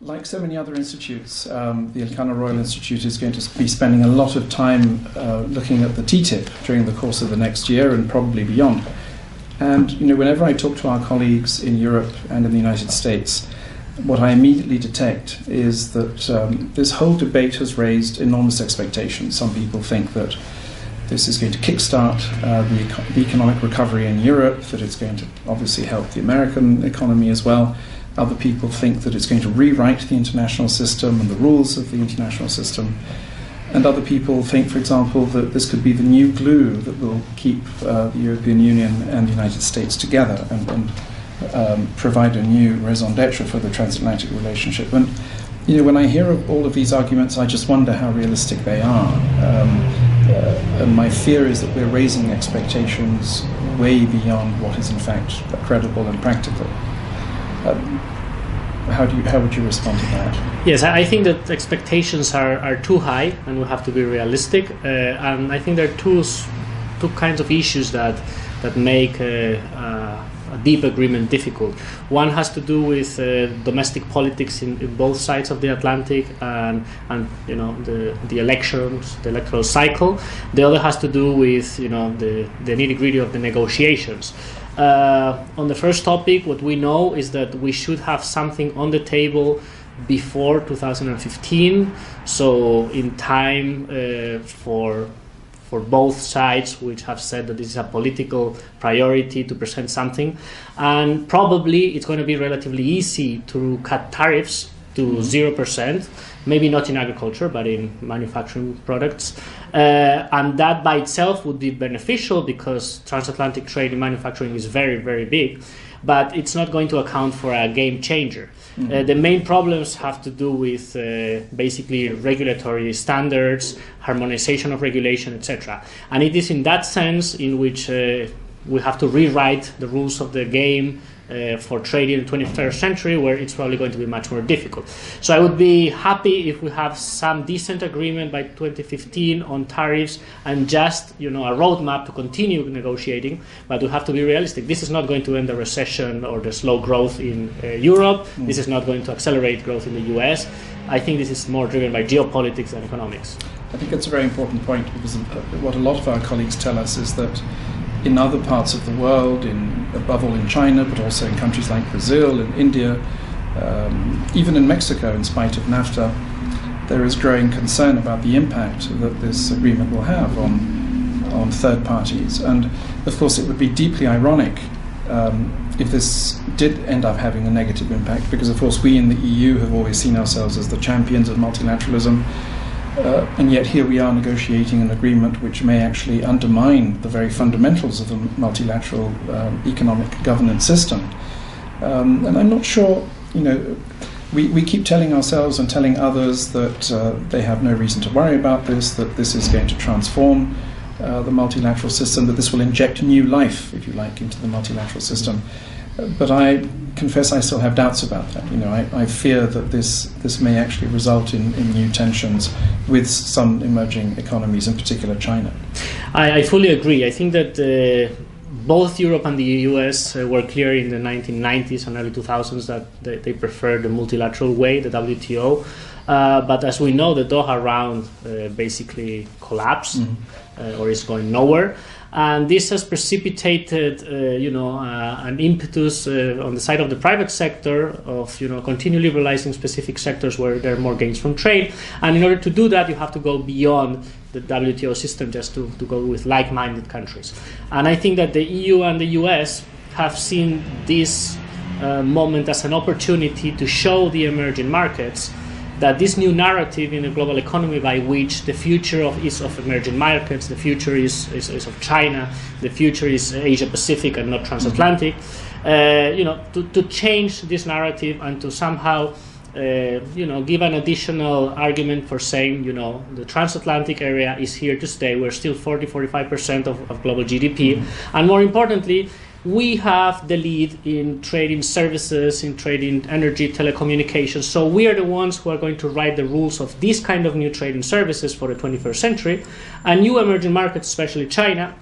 Like so many other institutes, the Elcano Royal Institute is going to be spending a lot of time looking at the TTIP during the course of the next year and probably beyond. And whenever I talk to our colleagues in Europe and in the United States, what I immediately detect is that this whole debate has raised enormous expectations. Some people think that this is going to kickstart the economic recovery in Europe, that it's going to obviously help the American economy as well. Other people think that it's going to rewrite the international system and the rules of the international system. And other people think, for example, that this could be the new glue that will keep the European Union and the United States together and provide a new raison d'etre for the transatlantic relationship. And when I hear of all of these arguments, I just wonder how realistic they are. And my fear is that we're raising expectations way beyond what is in fact credible and practical. How would you respond to that? Yes, I think that expectations are too high, and we have to be realistic. And I think there are two kinds of issues that make a deep agreement difficult. One has to do with domestic politics in both sides of the Atlantic, and the elections, the electoral cycle. The other has to do with the nitty-gritty of the negotiations. On the first topic, what we know is that we should have something on the table before 2015, so in time for both sides, which have said that this is a political priority to present something. And probably it's going to be relatively easy to cut tariffs to 0%, maybe not in agriculture, but in manufacturing products. And that by itself would be beneficial because transatlantic trade in manufacturing is very, very big, but it's not going to account for a game changer. The main problems have to do with basically regulatory standards, harmonization of regulation, etc. And it is in that sense in which we have to rewrite the rules of the game for trade in the 21st century, where it's probably going to be much more difficult. So I would be happy if we have some decent agreement by 2015 on tariffs and just a roadmap to continue negotiating, but we have to be realistic. This is not going to end the recession or the slow growth in Europe. This is not going to accelerate growth in the US. I think this is more driven by geopolitics than economics. I think it's a very important point, because what a lot of our colleagues tell us is that in other parts of the world, above all in China, but also in countries like Brazil and India, even in Mexico, in spite of NAFTA, there is growing concern about the impact that this agreement will have on third parties. And of course it would be deeply ironic if this did end up having a negative impact, because of course we in the EU have always seen ourselves as the champions of multilateralism. And yet here we are negotiating an agreement which may actually undermine the very fundamentals of the multilateral economic governance system. And I'm not sure, we keep telling ourselves and telling others that they have no reason to worry about this, that this is going to transform the multilateral system, that this will inject new life, if you like, into the multilateral system. But I confess I still have doubts about that. I fear that this may actually result in new tensions with some emerging economies, in particular China. I fully agree. I think that both Europe and the US were clear in the 1990s and early 2000s that they preferred the multilateral way, the WTO. But as we know, the Doha round basically collapsed or is going nowhere. And this has precipitated, an impetus on the side of the private sector of, continue liberalizing specific sectors where there are more gains from trade. And in order to do that, you have to go beyond the WTO system just to go with like-minded countries. And I think that the EU and the US have seen this moment as an opportunity to show the emerging markets that this new narrative in the global economy, by which the future is of emerging markets, the future is of China, the future is Asia Pacific and not transatlantic, to change this narrative and to somehow give an additional argument for saying, the transatlantic area is here to stay. We're still 40-45% of global GDP, and more importantly, we have the lead in trading services, in trading energy, telecommunications. So we are the ones who are going to write the rules of this kind of new trading services for the 21st century. And new emerging markets, especially China,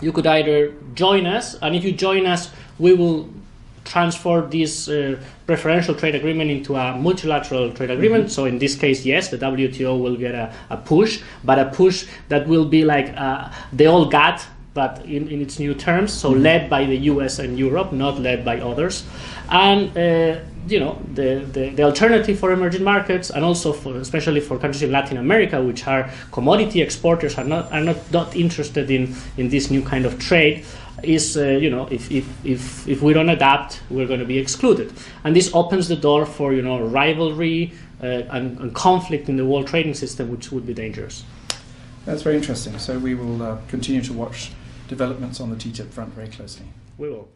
you could either join us, and if you join us, we will transfer this preferential trade agreement into a multilateral trade agreement. So in this case, yes, the WTO will get a push, but a push that will be like the old GATT, but in its new terms, so led by the US and Europe, not led by others. And the alternative for emerging markets, and also especially for countries in Latin America, which are commodity exporters, are not interested in this new kind of trade, is if we don't adapt, we're going to be excluded. And this opens the door for rivalry and conflict in the world trading system, which would be dangerous. That's very interesting. So we will continue to watch developments on the TTIP front very closely. We will.